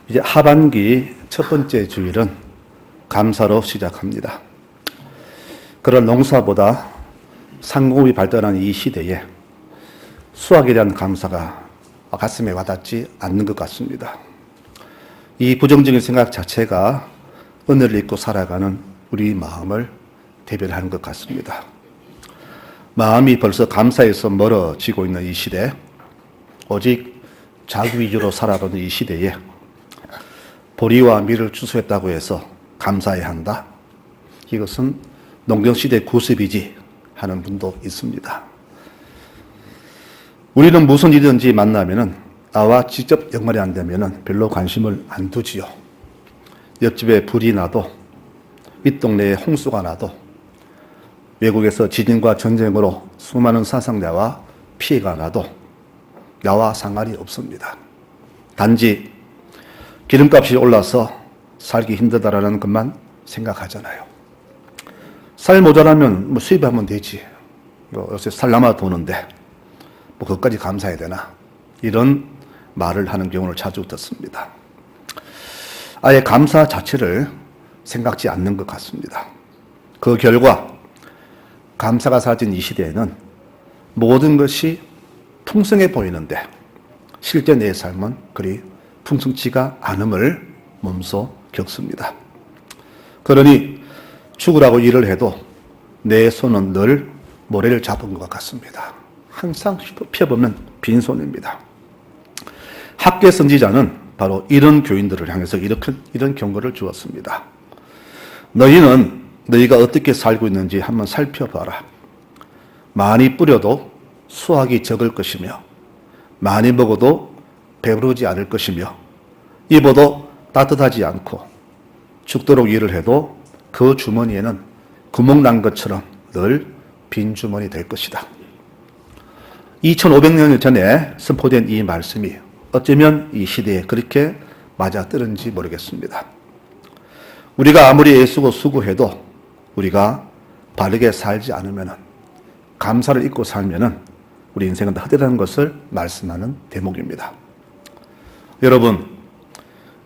이제 하반기 첫 번째 주일은 감사로 시작합니다. 그런 농사보다 상공이 발달한 이 시대에 수학에 대한 감사가 가슴에 와닿지 않는 것 같습니다. 이 부정적인 생각 자체가 은혜를 잊고 살아가는 우리 마음을 대변하는 것 같습니다. 마음이 벌써 감사에서 멀어지고 있는 이 시대, 오직 자기 위주로 살아가는 이 시대에 보리와 밀을 추수했다고 해서 감사해야 한다. 이것은 농경시대 구습이지 하는 분도 있습니다. 우리는 무슨 일이든지 만나면은 나와 직접 연관이 안 되면은 별로 관심을 안 두지요. 옆집에 불이 나도, 윗동네에 홍수가 나도, 외국에서 지진과 전쟁으로 수많은 사상자와 피해가 나도 나와 상관이 없습니다. 단지 기름값이 올라서 살기 힘들다라는 것만 생각하잖아요. 살 모자라면 수입하면 되지. 요새 살 남아 도는데 그것까지 감사해야 되나? 이런 말을 하는 경우를 자주 듣습니다. 아예 감사 자체를 생각지 않는 것 같습니다. 그 결과 감사가 사라진 이 시대에는 모든 것이 풍성해 보이는데 실제 내 삶은 그리 풍성치가 않음을 몸소 겪습니다. 그러니 죽으라고 일을 해도 내 손은 늘 모래를 잡은 것 같습니다. 항상 펴보면 빈손입니다. 학계 선지자는 바로 이런 교인들을 향해서 이런 경고를 주었습니다. 너희는 너희가 어떻게 살고 있는지 한번 살펴봐라. 많이 뿌려도 수확이 적을 것이며 많이 먹어도 배부르지 않을 것이며 입어도 따뜻하지 않고 죽도록 일을 해도 그 주머니에는 구멍 난 것처럼 늘 빈 주머니 될 것이다. 2500년 전에 선포된 이 말씀이 어쩌면 이 시대에 그렇게 맞아떨는지 모르겠습니다. 우리가 아무리 애쓰고 수고해도 우리가 바르게 살지 않으면, 감사를 잊고 살면 우리 인생은 헛되다는 것을 말씀하는 대목입니다. 여러분,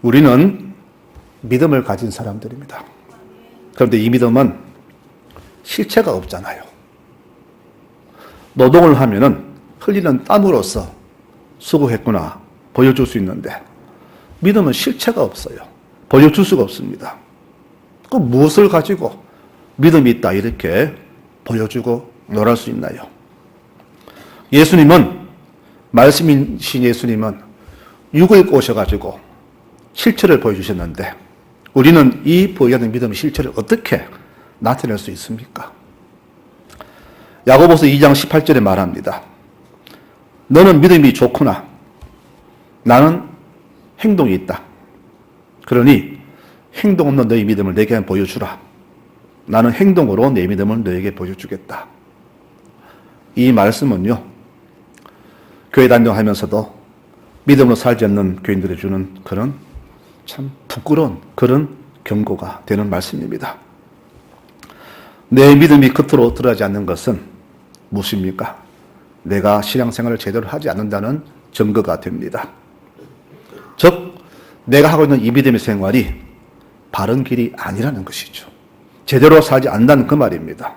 우리는 믿음을 가진 사람들입니다. 그런데 이 믿음은 실체가 없잖아요. 노동을 하면은 흘리는 땀으로써 수고했구나 보여줄 수 있는데 믿음은 실체가 없어요. 보여줄 수가 없습니다. 그 무엇을 가지고 믿음이 있다 이렇게 보여주고 놀할 수 있나요? 예수님은, 말씀이신 예수님은 육을 입고 오셔가지고 실체를 보여주셨는데 우리는 이 보여주는 믿음의 실체를 어떻게 나타낼 수 있습니까? 야고보서 2장 18절에 말합니다. 너는 믿음이 좋구나. 나는 행동이 있다. 그러니 행동 없는 너의 믿음을 내게 보여주라. 나는 행동으로 내 믿음을 너에게 보여주겠다. 이 말씀은요, 교회 단장하면서도 믿음으로 살지 않는 교인들이 주는 그런 참 부끄러운 그런 경고가 되는 말씀입니다. 내 믿음이 겉으로 드러나지 않는 것은 무엇입니까? 내가 신앙생활을 제대로 하지 않는다는 증거가 됩니다. 즉, 내가 하고 있는 이 믿음의 생활이 바른 길이 아니라는 것이죠. 제대로 살지 않는다는 그 말입니다.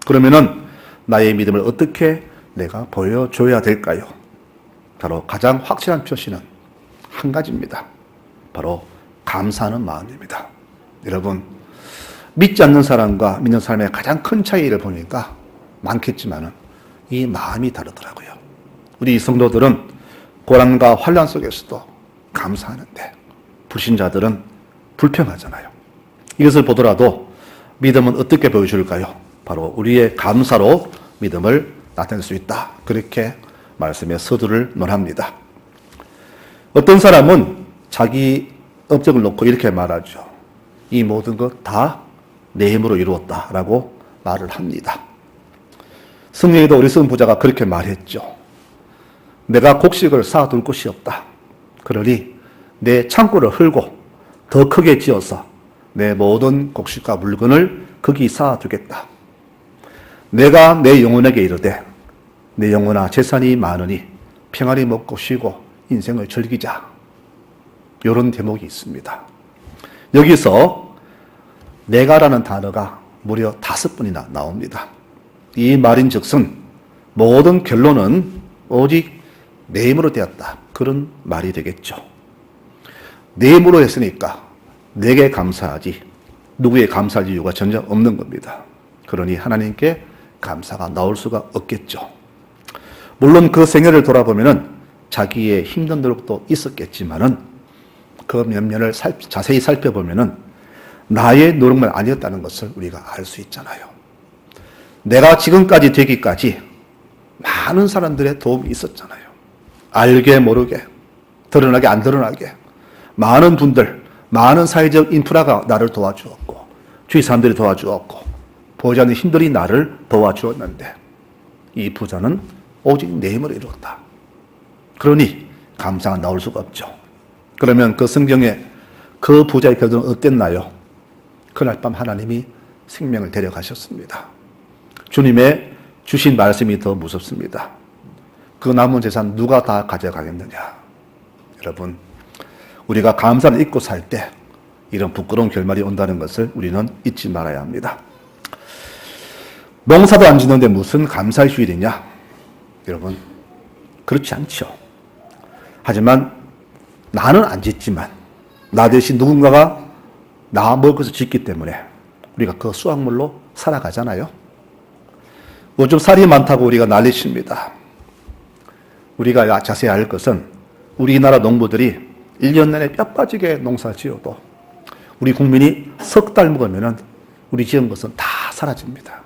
그러면은 나의 믿음을 어떻게 내가 보여줘야 될까요? 바로 가장 확실한 표시는 한 가지입니다. 바로 감사하는 마음입니다. 여러분, 믿지 않는 사람과 믿는 사람의 가장 큰 차이를 보니까 많겠지만은 이 마음이 다르더라고요. 우리 성도들은 고난과 환난 속에서도 감사하는데 불신자들은 불평하잖아요. 이것을 보더라도 믿음은 어떻게 보여줄까요? 바로 우리의 감사로 믿음을 나타낼 수 있다. 그렇게 말씀에 서두를 논합니다. 어떤 사람은 자기 업적을 놓고 이렇게 말하죠. 이 모든 것 다 내 힘으로 이루었다라고 말을 합니다. 성경에도 어리석은 부자가 그렇게 말했죠. 내가 곡식을 쌓아둘 곳이 없다. 그러니 내 창고를 헐고 더 크게 지어서 내 모든 곡식과 물건을 거기 쌓아두겠다. 내가 내 영혼에게 이르되 내 영혼아 재산이 많으니 평안히 먹고 쉬고 인생을 즐기자. 이런 대목이 있습니다. 여기서 내가라는 단어가 무려 5번이나 나옵니다. 이 말인즉슨 모든 결론은 오직 내 힘으로 되었다. 그런 말이 되겠죠. 내 힘으로 했으니까 내게 감사하지 누구에 감사할 이유가 전혀 없는 겁니다. 그러니 하나님께 감사가 나올 수가 없겠죠. 물론 그 생애를 돌아보면은 자기의 힘든 노력도 있었겠지만은 그 면면을 자세히 살펴보면은 나의 노력만 아니었다는 것을 우리가 알 수 있잖아요. 내가 지금까지 되기까지 많은 사람들의 도움이 있었잖아요. 알게 모르게, 드러나게 안 드러나게 많은 분들, 많은 사회적 인프라가 나를 도와주었고 주위 사람들이 도와주었고 보지 않는 힘들이 나를 도와주었는데 이 부자는 오직 내 힘으로 이루었다. 그러니 감사가 나올 수가 없죠. 그러면 그 성경에 그 부자의 결론은 어땠나요? 그날 밤 하나님이 생명을 데려가셨습니다. 주님의 주신 말씀이 더 무섭습니다. 그 남은 재산 누가 다 가져가겠느냐? 여러분, 우리가 감사를 잊고 살 때 이런 부끄러운 결말이 온다는 것을 우리는 잊지 말아야 합니다. 농사도 안 짓는데 무슨 감사의 휴일이냐? 여러분, 그렇지 않죠. 하지만 나는 안 짓지만 나 대신 누군가가 나 먹을 것을 짓기 때문에 우리가 그 수확물로 살아가잖아요. 요즘 살이 많다고 우리가 난리칩니다. 우리가 자세히 알 것은 우리나라 농부들이 1년 내내 뼈 빠지게 농사 지어도 우리 국민이 석 달 먹으면 우리 지은 것은 다 사라집니다.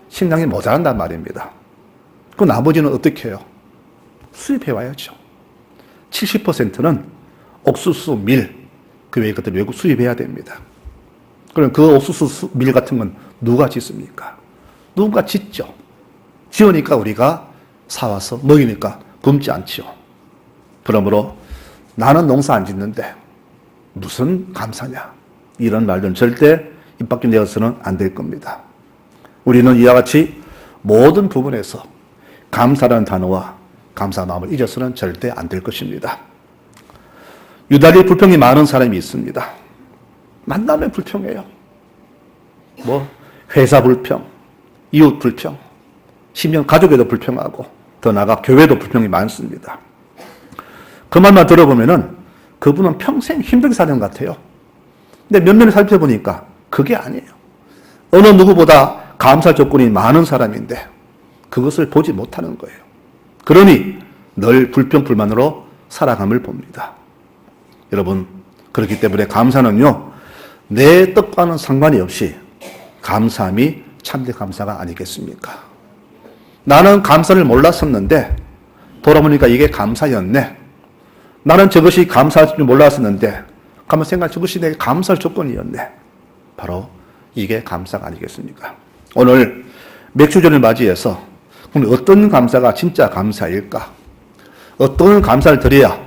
식량이 모자란단 말입니다. 그 나머지는 어떻게 해요? 수입해 와야죠. 70%는 옥수수, 밀, 그 외의 것들 외국 수입해야 됩니다. 그럼 그 옥수수, 밀 같은 건 누가 짓습니까? 누군가 짓죠. 지으니까 우리가 사와서 먹이니까 굶지 않지요. 그러므로 나는 농사 안 짓는데 무슨 감사냐? 이런 말들은 절대 입 밖에 내어서는 안 될 겁니다. 우리는 이와 같이 모든 부분에서 감사라는 단어와 감사 마음을 잊어서는 절대 안 될 것입니다. 유달리 불평이 많은 사람이 있습니다. 만나면 불평해요. 회사 불평, 이웃 불평, 심지어 가족에도 불평하고 더 나아가 교회도 불평이 많습니다. 그 말만 들어보면은 그분은 평생 힘들게 사는 것 같아요. 근데 면면을 살펴보니까 그게 아니에요. 어느 누구보다 감사 조건이 많은 사람인데 그것을 보지 못하는 거예요. 그러니 늘 불평불만으로 살아감을 봅니다. 여러분, 그렇기 때문에 감사는요, 내 뜻과는 상관이 없이 감사함이 참된 감사가 아니겠습니까? 나는 감사를 몰랐었는데 돌아보니까 이게 감사였네. 나는 저것이 감사할 줄 몰랐었는데 가만 생각 저것이 내게 감사할 조건이었네. 바로 이게 감사가 아니겠습니까? 오늘 맥주전을 맞이해서 어떤 감사가 진짜 감사일까? 어떤 감사를 드려야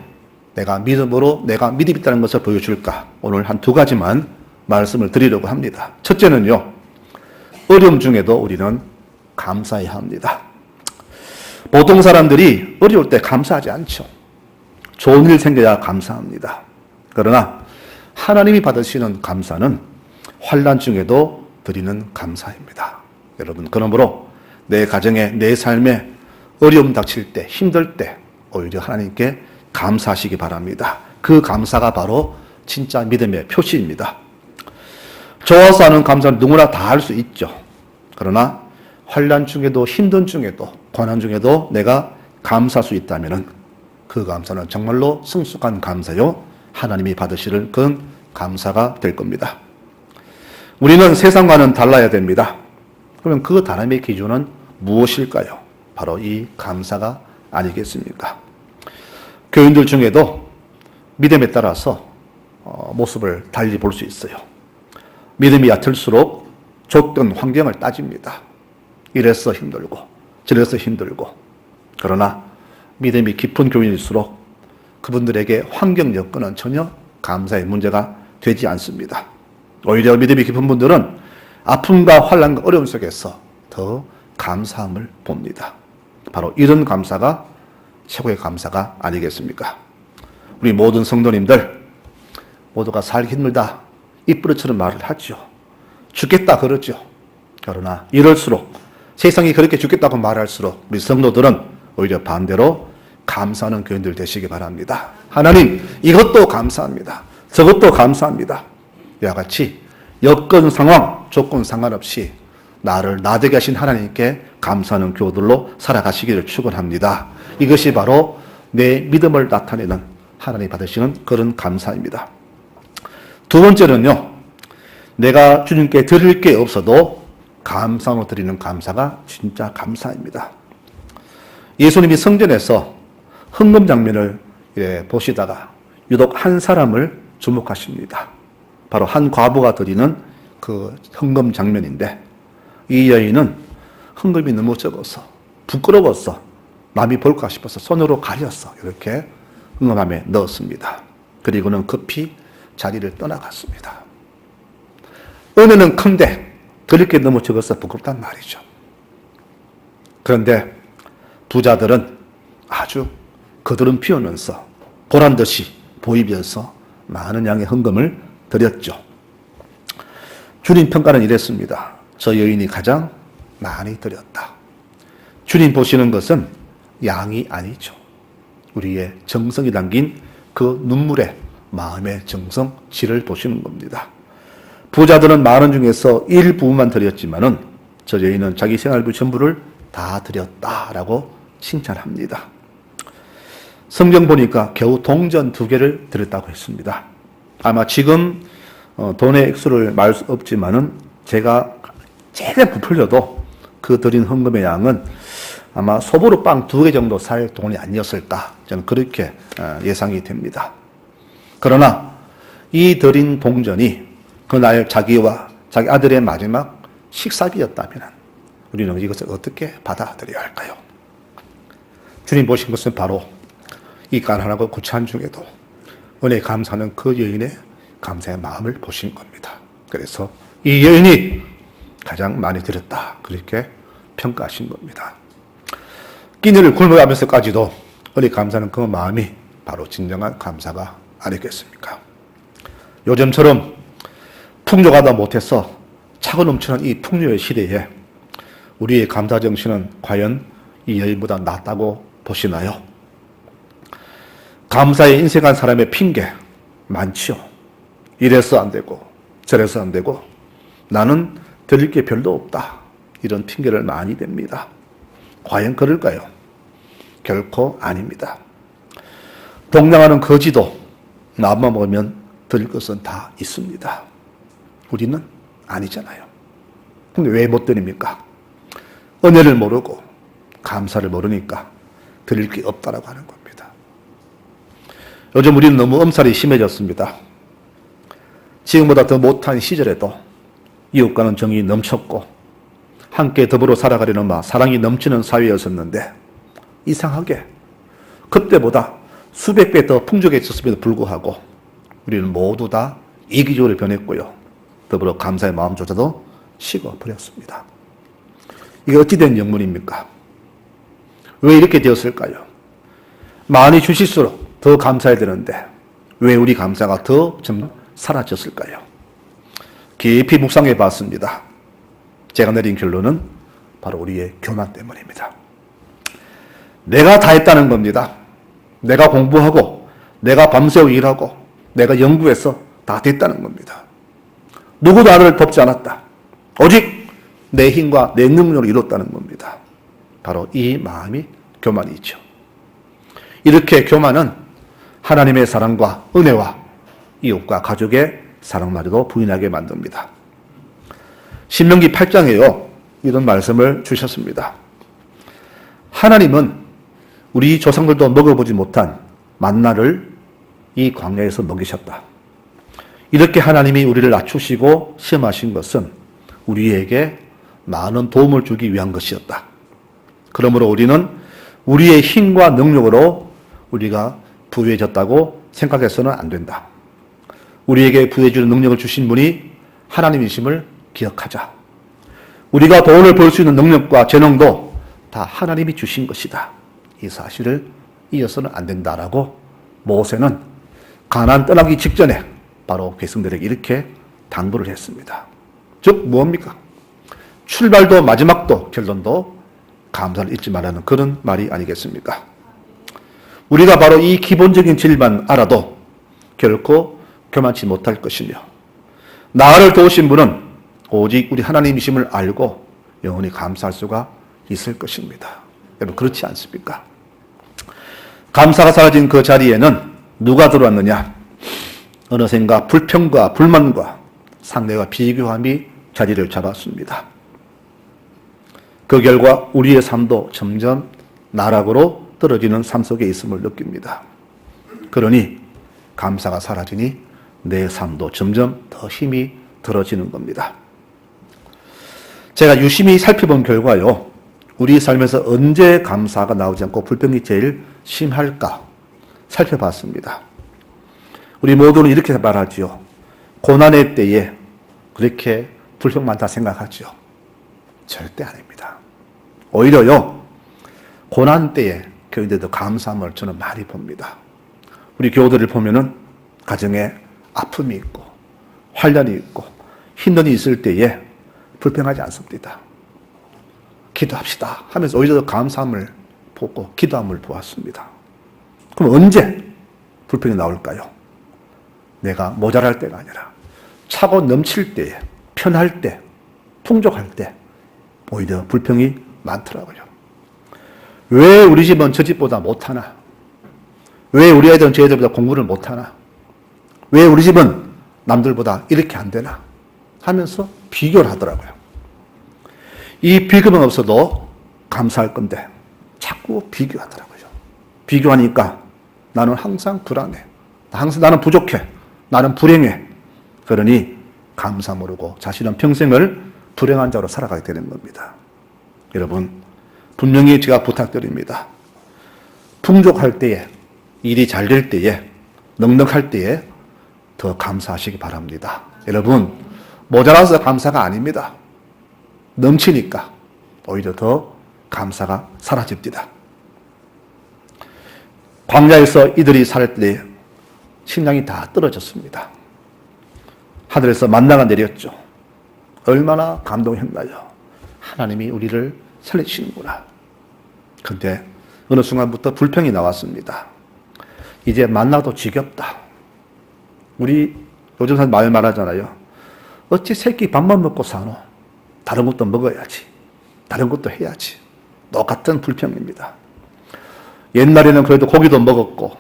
내가 믿음으로 내가 믿음이 있다는 것을 보여줄까? 오늘 한 2가지만 말씀을 드리려고 합니다. 첫째는요, 어려움 중에도 우리는 감사해야 합니다. 보통 사람들이 어려울 때 감사하지 않죠. 좋은 일 생겨야 감사합니다. 그러나 하나님이 받으시는 감사는 환난 중에도 드리는 감사입니다. 여러분, 그러므로 내 가정에, 내 삶에 어려움 닥칠 때, 힘들 때 오히려 하나님께 감사하시기 바랍니다. 그 감사가 바로 진짜 믿음의 표시입니다. 좋아서 하는 감사는 누구나 다 할 수 있죠. 그러나 환난 중에도 힘든 중에도 고난 중에도 내가 감사할 수 있다면 그 감사는 정말로 성숙한 감사요, 하나님이 받으실 그런 감사가 될 겁니다. 우리는 세상과는 달라야 됩니다. 그러면 그 다름의 기준은 무엇일까요? 바로 이 감사가 아니겠습니까? 교인들 중에도 믿음에 따라서 모습을 달리 볼 수 있어요. 믿음이 얕을수록 줬던 환경을 따집니다. 이래서 힘들고 저래서 힘들고. 그러나 믿음이 깊은 교인일수록 그분들에게 환경 여건은 전혀 감사의 문제가 되지 않습니다. 오히려 믿음이 깊은 분들은 아픔과 환난과 어려움 속에서 더 감사함을 봅니다. 바로 이런 감사가 최고의 감사가 아니겠습니까? 우리 모든 성도님들 모두가 살기 힘들다. 입버릇처럼 말을 하죠. 죽겠다 그러죠. 그러나 이럴수록 세상이 그렇게 죽겠다고 말할수록 우리 성도들은 오히려 반대로 감사하는 교인들 되시기 바랍니다. 하나님 이것도 감사합니다. 저것도 감사합니다. 이와 같이 여건 상황, 조건 상관없이 나를 나되게 하신 하나님께 감사하는 교들로 살아가시기를 축원합니다. 이것이 바로 내 믿음을 나타내는 하나님이 받으시는 그런 감사입니다. 두 번째는요, 내가 주님께 드릴 게 없어도 감사로 드리는 감사가 진짜 감사입니다. 예수님이 성전에서 헌금 장면을 보시다가 유독 한 사람을 주목하십니다. 바로 한 과부가 드리는 그 헌금 장면인데, 이 여인은 헌금이 너무 적어서 부끄러워서 남이 볼까 싶어서 손으로 가렸어. 이렇게 헌금함에 넣었습니다. 그리고는 급히 자리를 떠나갔습니다. 은혜는 큰데 드릴 게 너무 적어서 부끄럽단 말이죠. 그런데 부자들은 아주 거드름 피우면서 보란듯이 보이면서 많은 양의 헌금을 드렸죠. 주님 평가는 이랬습니다. 저 여인이 가장 많이 드렸다. 주님 보시는 것은 양이 아니죠. 우리의 정성이 담긴 그 눈물의 마음의 정성치를 보시는 겁니다. 부자들은 많은 중에서 일부분만 드렸지만은 저 여인은 자기 생활비 전부를 다 드렸다라고 칭찬합니다. 성경 보니까 겨우 동전 2개를 드렸다고 했습니다. 아마 지금 돈의 액수를 말 수 없지만은 제가 제일 부풀려도 그 드린 헌금의 양은 아마 소보루 빵 2개 정도 살 돈이 아니었을까, 저는 그렇게 예상이 됩니다. 그러나 이 드린 동전이 그날 자기와 자기 아들의 마지막 식사비였다면 우리는 이것을 어떻게 받아들여야 할까요? 주님 보신 것은 바로 이 가난하고 구차한 중에도 은혜에 감사하는 그 여인의 감사의 마음을 보신 겁니다. 그래서 이 여인이 가장 많이 드렸다, 그렇게 평가하신 겁니다. 끼니를 굶어가면서까지도 은혜 감사하는 그 마음이 바로 진정한 감사가 아니겠습니까? 요즘처럼 풍족하다 못해서 차고 넘치는 이 풍요의 시대에 우리의 감사 정신은 과연 이 여인보다 낫다고 보시나요? 감사에 인색한 사람의 핑계 많지요. 이래서 안 되고 저래서 안 되고 나는 드릴 게 별로 없다, 이런 핑계를 많이 댑니다. 과연 그럴까요? 결코 아닙니다. 동냥하는 거지도 마음만 먹으면 드릴 것은 다 있습니다. 우리는 아니잖아요. 근데 왜 못 드립니까? 은혜를 모르고 감사를 모르니까 드릴 게 없다라고 하는 겁니다. 요즘 우리는 너무 엄살이 심해졌습니다. 지금보다 더 못한 시절에도 이웃과는 정이 넘쳤고 함께 더불어 살아가려는 사랑이 넘치는 사회였었는데, 이상하게 그때보다 수백 배 더 풍족했었음에도 불구하고 우리는 모두 다 이기적으로 변했고요. 더불어 감사의 마음조차도 식어버렸습니다. 이게 어찌된 영문입니까? 왜 이렇게 되었을까요? 많이 주실수록 더 감사해야 되는데 왜 우리 감사가 더 좀 사라졌을까요? 깊이 묵상해 봤습니다. 제가 내린 결론은 바로 우리의 교만 때문입니다. 내가 다 했다는 겁니다. 내가 공부하고 내가 밤새워 일하고 내가 연구해서 다 됐다는 겁니다. 누구도 나를 돕지 않았다. 오직 내 힘과 내 능력으로 이뤘다는 겁니다. 바로 이 마음이 교만이죠. 이렇게 교만은 하나님의 사랑과 은혜와 이웃과 가족의 사랑마저도 부인하게 만듭니다. 신명기 8장에요, 이런 말씀을 주셨습니다. 하나님은 우리 조상들도 먹어보지 못한 만나를 이 광야에서 먹이셨다. 이렇게 하나님이 우리를 낮추시고 시험하신 것은 우리에게 많은 도움을 주기 위한 것이었다. 그러므로 우리는 우리의 힘과 능력으로 우리가 부유해졌다고 생각해서는 안 된다. 우리에게 부유해주는 능력을 주신 분이 하나님이심을 기억하자. 우리가 돈을 벌 수 있는 능력과 재능도 다 하나님이 주신 것이다. 이 사실을 잊어서는 안 된다라고 모세는 가나안 떠나기 직전에 바로 백성들에게 이렇게 당부를 했습니다. 즉 뭡니까? 출발도 마지막도 결론도 감사를 잊지 말라는 그런 말이 아니겠습니까? 우리가 바로 이 기본적인 진리만 알아도 결코 교만치 못할 것이며 나를 도우신 분은 오직 우리 하나님이심을 알고 영원히 감사할 수가 있을 것입니다. 여러분 그렇지 않습니까? 감사가 사라진 그 자리에는 누가 들어왔느냐? 어느샌가 불평과 불만과 상대와 비교함이 자리를 잡았습니다. 그 결과 우리의 삶도 점점 나락으로 떨어지는 삶 속에 있음을 느낍니다. 그러니 감사가 사라지니 내 삶도 점점 더 힘이 들어지는 겁니다. 제가 유심히 살펴본 결과요, 우리 삶에서 언제 감사가 나오지 않고 불평이 제일 심할까 살펴봤습니다. 우리 모두는 이렇게 말하지요. 고난의 때에 그렇게 불평 많다 생각하죠. 절대 아닙니다. 오히려요, 고난 때에 교인들도 감사함을 저는 많이 봅니다. 우리 교우들을 보면은 가정에 아픔이 있고 환란이 있고 힘든 일이 있을 때에 불평하지 않습니다. 기도합시다 하면서 오히려 더 감사함을 보고 기도함을 보았습니다. 그럼 언제 불평이 나올까요? 내가 모자랄 때가 아니라 차고 넘칠 때에, 편할 때, 풍족할 때 오히려 불평이 많더라고요. 왜 우리 집은 저 집보다 못하나? 왜 우리 애들은 저 애들보다 공부를 못하나? 왜 우리 집은 남들보다 이렇게 안 되나? 하면서 비교를 하더라고요. 이 비교만 없어도 감사할 건데 자꾸 비교하더라고요. 비교하니까 나는 항상 불안해. 항상 나는 부족해. 나는 불행해. 그러니 감사 모르고 자신은 평생을 불행한 자로 살아가게 되는 겁니다. 여러분, 분명히 제가 부탁드립니다. 풍족할 때에, 일이 잘 될 때에, 넉넉할 때에 더 감사하시기 바랍니다. 여러분, 모자라서 감사가 아닙니다. 넘치니까 오히려 더 감사가 사라집니다. 광야에서 이들이 살 때 식량이 다 떨어졌습니다. 하늘에서 만나가 내렸죠. 얼마나 감동했나요? 하나님이 우리를 살리시는구나. 그런데 어느 순간부터 불평이 나왔습니다. 이제 만나도 지겹다. 우리 요즘 사람 말 말하잖아요. 어찌 새끼 밥만 먹고 사노? 다른 것도 먹어야지. 다른 것도 해야지. 똑같은 불평입니다. 옛날에는 그래도 고기도 먹었고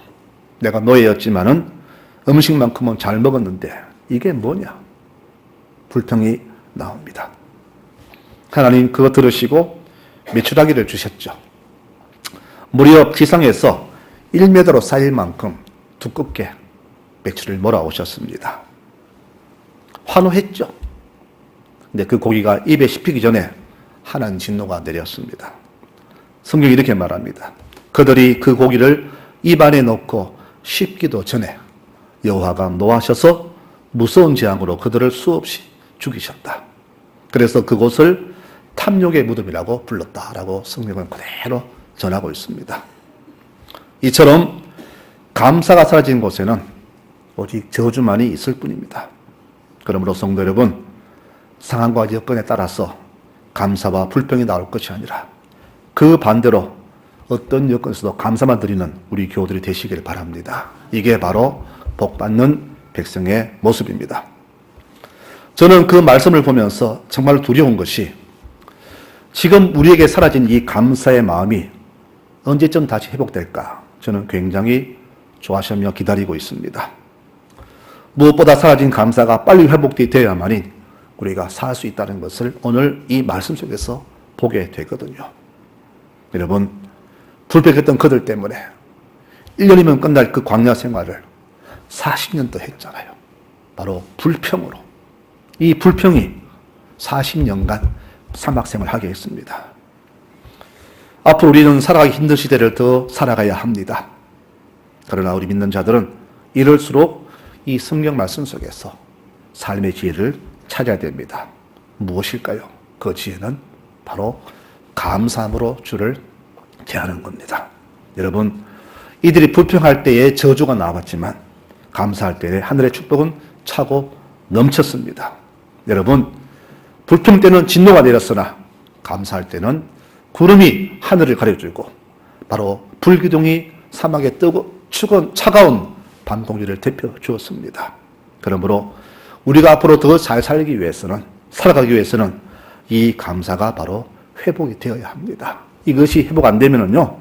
내가 노예였지만은 음식만큼은 잘 먹었는데 이게 뭐냐? 불평이 나옵니다. 하나님 그거 들으시고 메추라기를 주셨죠. 무려 지상에서 1m로 쌓일 만큼 두껍게 메추를 몰아오셨습니다. 환호했죠. 근데 그 고기가 입에 씹히기 전에 하나님 진노가 내렸습니다. 성경이 이렇게 말합니다. 그들이 그 고기를 입 안에 넣고 씹기도 전에 여호와가 노하셔서 무서운 재앙으로 그들을 수없이 죽이셨다. 그래서 그곳을 탐욕의 무덤이라고 불렀다라고 성경은 그대로 전하고 있습니다. 이처럼 감사가 사라진 곳에는 오직 저주만이 있을 뿐입니다. 그러므로 성도 여러분, 상황과 여건에 따라서 감사와 불평이 나올 것이 아니라 그 반대로 어떤 여건에서도 감사만 드리는 우리 교우들이 되시길 바랍니다. 이게 바로 복받는 백성의 모습입니다. 저는 그 말씀을 보면서 정말 두려운 것이 지금 우리에게 사라진 이 감사의 마음이 언제쯤 다시 회복될까? 저는 굉장히 좋아하시며 기다리고 있습니다. 무엇보다 사라진 감사가 빨리 회복되어야만이 우리가 살 수 있다는 것을 오늘 이 말씀 속에서 보게 되거든요. 여러분, 불평했던 그들 때문에 1년이면 끝날 그 광야 생활을 40년도 했잖아요. 바로 불평으로. 이 불평이 40년간 사막생활을 하게 했습니다. 앞으로 우리는 살아가기 힘든 시대를 더 살아가야 합니다. 그러나 우리 믿는 자들은 이럴수록 이 성경 말씀 속에서 삶의 지혜를 찾아야 됩니다. 무엇일까요? 그 지혜는 바로 감사함으로 주를 대하는 겁니다. 여러분, 이들이 불평할 때에 저주가 나왔지만 감사할 때에 하늘의 축복은 차고 넘쳤습니다. 여러분, 불평 때는 진노가 내렸으나 감사할 때는 구름이 하늘을 가려주고 바로 불기둥이 사막에 뜨고 차가운 밤공기를 데펴 주었습니다. 그러므로 우리가 앞으로 더 잘 살기 위해서는, 살아가기 위해서는 이 감사가 바로 회복이 되어야 합니다. 이것이 회복 안 되면은요,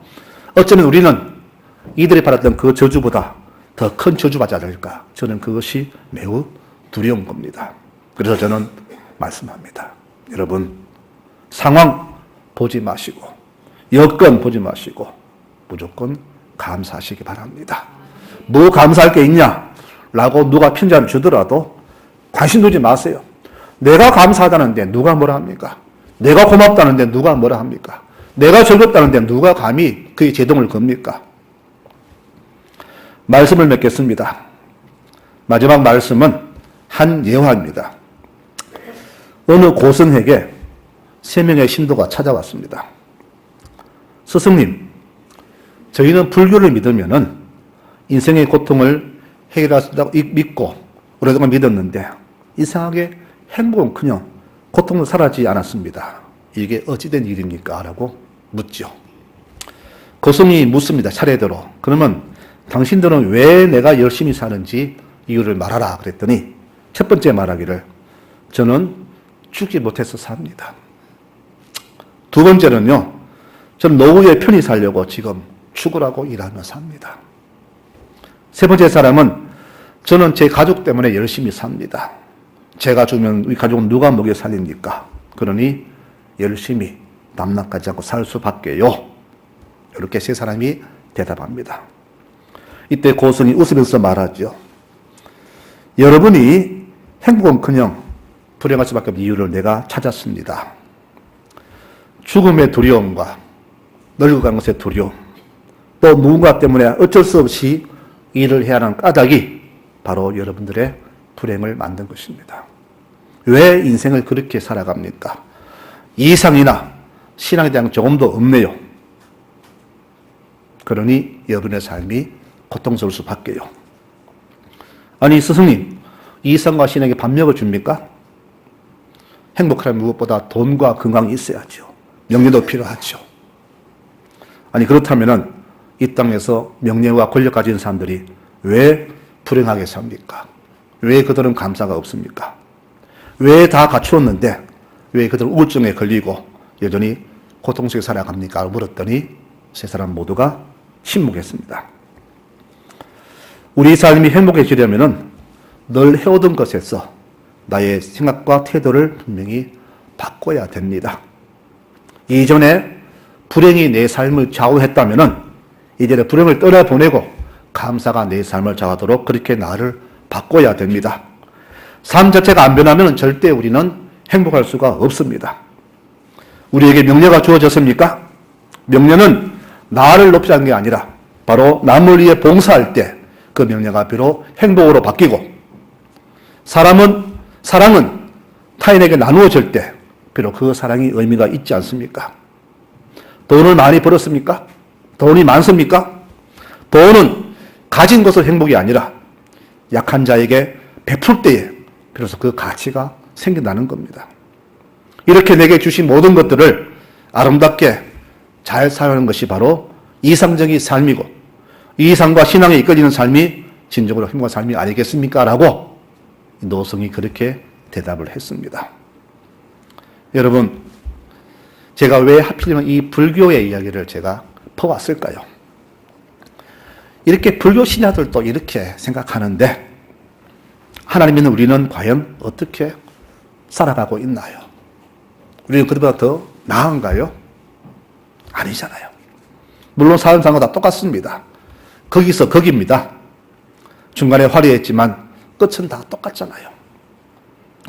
어쩌면 우리는 이들이 받았던 그 저주보다 더 큰 저주받지 않을까. 저는 그것이 매우 두려운 겁니다. 그래서 저는 말씀합니다. 여러분, 상황 보지 마시고, 여건 보지 마시고, 무조건 감사하시기 바랍니다. 뭐 감사할 게 있냐? 라고 누가 편지를 주더라도 관심 두지 마세요. 내가 감사하다는데 누가 뭐라 합니까? 내가 고맙다는데 누가 뭐라 합니까? 내가 즐겁다는데 누가 감히 그의 제동을 겁니까? 말씀을 맺겠습니다. 마지막 말씀은 한 예화입니다. 어느 고승에게 3명의 신도가 찾아왔습니다. 스승님, 저희는 불교를 믿으면은 인생의 고통을 해결할 수 있다고 믿고 오랫동안 믿었는데 이상하게 행복은커녕 고통은 사라지지 않았습니다. 이게 어찌된 일입니까? 라고 묻죠. 고승이 묻습니다. 차례대로. 그러면 당신들은 왜 내가 열심히 사는지 이유를 말하라 그랬더니 첫 번째 말하기를 저는 죽지 못해서 삽니다. 두 번째는요, 저는 노후에 편히 살려고 지금 죽으라고 일하며 삽니다. 세 번째 사람은 저는 제 가족 때문에 열심히 삽니다. 제가 죽으면 우리 가족은 누가 먹여 살립니까? 그러니 열심히 남남까지 않고 살 수밖에요. 이렇게 세 사람이 대답합니다. 이때 고승이 웃으면서 말하죠. 여러분이 행복은커녕 불행할 수밖에 없는 이유를 내가 찾았습니다. 죽음의 두려움과 늙어가는 것의 두려움, 또 누군가 때문에 어쩔 수 없이 일을 해야 하는 까닭이 바로 여러분들의 불행을 만든 것입니다. 왜 인생을 그렇게 살아갑니까? 이상이나 신앙에 대한 조금도 없네요. 그러니 여러분의 삶이 고통스러울 수밖에요. 아니 스승님, 이상과 신에게 반력을 줍니까? 행복하려면 무엇보다 돈과 건강이 있어야죠. 명예도 필요하죠. 아니 그렇다면 이 땅에서 명예와 권력 가진 사람들이 왜 불행하게 삽니까? 왜 그들은 감사가 없습니까? 왜 다 갖추었는데 왜 그들은 우울증에 걸리고 여전히 고통 속에 살아갑니까? 물었더니 세 사람 모두가 침묵했습니다. 우리 삶이 행복해지려면 늘 해오던 것에서 나의 생각과 태도를 분명히 바꿔야 됩니다. 이전에 불행이 내 삶을 좌우했다면 이제는 불행을 떠나보내고 감사가 내 삶을 좌우하도록 그렇게 나를 바꿔야 됩니다. 삶 자체가 안 변하면 절대 우리는 행복할 수가 없습니다. 우리에게 명예가 주어졌습니까? 명예는 나를 높이자는 게 아니라 바로 남을 위해 봉사할 때 그 명예가 비록 행복으로 바뀌고 사랑은 타인에게 나누어질 때 비록 그 사랑이 의미가 있지 않습니까? 돈을 많이 벌었습니까? 돈이 많습니까? 돈은 가진 것을 행복이 아니라 약한 자에게 베풀 때에 비로소 그 가치가 생긴다는 겁니다. 이렇게 내게 주신 모든 것들을 아름답게 잘 사용하는 것이 바로 이상적인 삶이고 이상과 신앙에 이끌리는 삶이 진정으로 행복한 삶이 아니겠습니까? 라고 노승이 그렇게 대답을 했습니다. 여러분, 제가 왜 하필이면 이 불교의 이야기를 제가 퍼왔을까요? 이렇게 불교 신자들도 이렇게 생각하는데 하나님 믿는 우리는 과연 어떻게 살아가고 있나요? 우리는 그들보다 더 나은가요? 아니잖아요. 물론 사는 상황은 다 똑같습니다. 거기서 거기입니다. 중간에 화려했지만 끝은 다 똑같잖아요.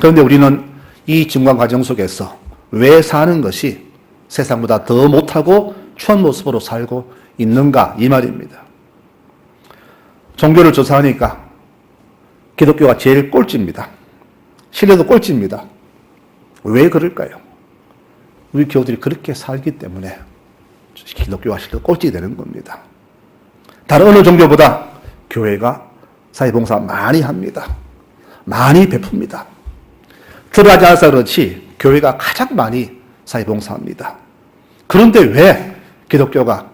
그런데 우리는 이 증강 과정 속에서 왜 사는 것이 세상보다 더 못하고 추한 모습으로 살고 있는가 이 말입니다. 종교를 조사하니까 기독교가 제일 꼴찌입니다. 신뢰도 꼴찌입니다. 왜 그럴까요? 우리 교우들이 그렇게 살기 때문에 기독교가 신뢰도 꼴찌 되는 겁니다. 다른 어느 종교보다 교회가 사회봉사 많이 합니다. 많이 베풉니다. 드러나지 않아서 그렇지 교회가 가장 많이 사회봉사합니다. 그런데 왜 기독교가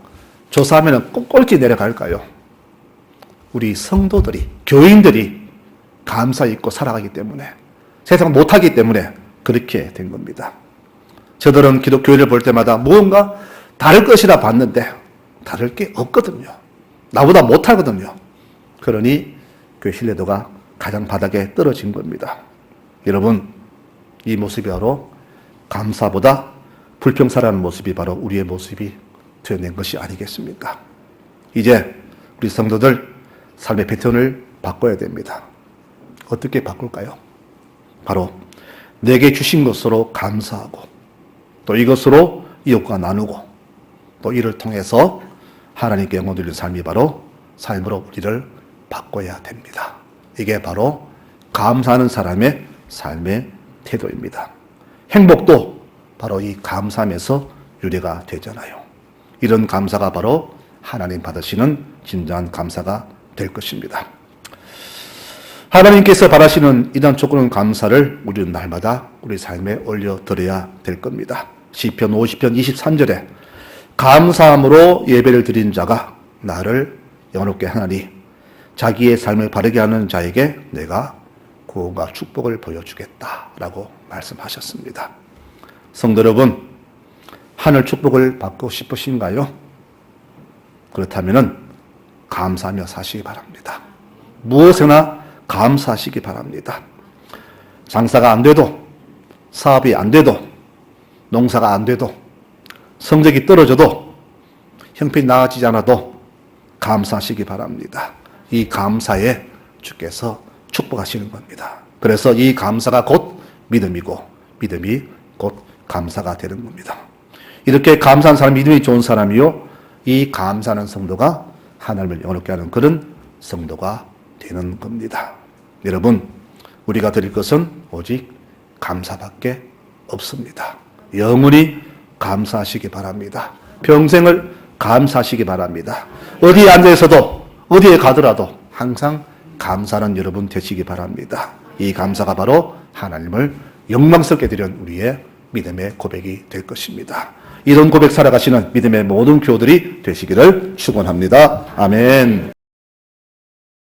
조사하면 꼴찌 내려갈까요? 우리 성도들이, 교인들이 감사 있고 살아가기 때문에, 세상 못하기 때문에 그렇게 된 겁니다. 저들은 기독교회를 볼 때마다 무언가 다를 것이라 봤는데 다를 게 없거든요. 나보다 못하거든요. 그러니 그 신뢰도가 가장 바닥에 떨어진 겁니다. 여러분, 이 모습이 바로 감사보다 불평사라는 모습이 바로 우리의 모습이 드러낸 것이 아니겠습니까? 이제 우리 성도들 삶의 패턴을 바꿔야 됩니다. 어떻게 바꿀까요? 바로 내게 주신 것으로 감사하고 또 이것으로 이웃과 나누고 또 이를 통해서 하나님께 영광 돌리는 삶이 바로 삶으로 우리를 바꿔야 됩니다. 이게 바로 감사하는 사람의 삶의 태도입니다. 행복도 바로 이 감사함에서 유래가 되잖아요. 이런 감사가 바로 하나님 받으시는 진정한 감사가 될 것입니다. 하나님께서 바라시는 이러한 조건은 감사를 우리는 날마다 우리 삶에 올려드려야 될 겁니다. 시편 50편 23절에 감사함으로 예배를 드린 자가 나를 영원롭게 하나니 자기의 삶을 바르게 하는 자에게 내가 구원과 축복을 보여주겠다라고 말씀하셨습니다. 성도 여러분, 하늘 축복을 받고 싶으신가요? 그렇다면 감사하며 사시기 바랍니다. 무엇에나 감사하시기 바랍니다. 장사가 안 돼도, 사업이 안 돼도, 농사가 안 돼도, 성적이 떨어져도, 형편이 나아지지 않아도 감사하시기 바랍니다. 이 감사에 주께서 축복하시는 겁니다. 그래서 이 감사가 곧 믿음이고 믿음이 곧 감사가 되는 겁니다. 이렇게 감사한 사람, 믿음이 좋은 사람이요, 이 감사하는 성도가 하나님을 영원롭게 하는 그런 성도가 되는 겁니다. 여러분, 우리가 드릴 것은 오직 감사밖에 없습니다. 영원히 감사하시기 바랍니다. 평생을 감사하시기 바랍니다. 어디에 앉아있어도 어디에 가더라도 항상 감사하는 여러분 되시기 바랍니다. 이 감사가 바로 하나님을 영광스럽게 드리는 우리의 믿음의 고백이 될 것입니다. 이런 고백 살아가시는 믿음의 모든 교우들이 되시기를 축원합니다. 아멘.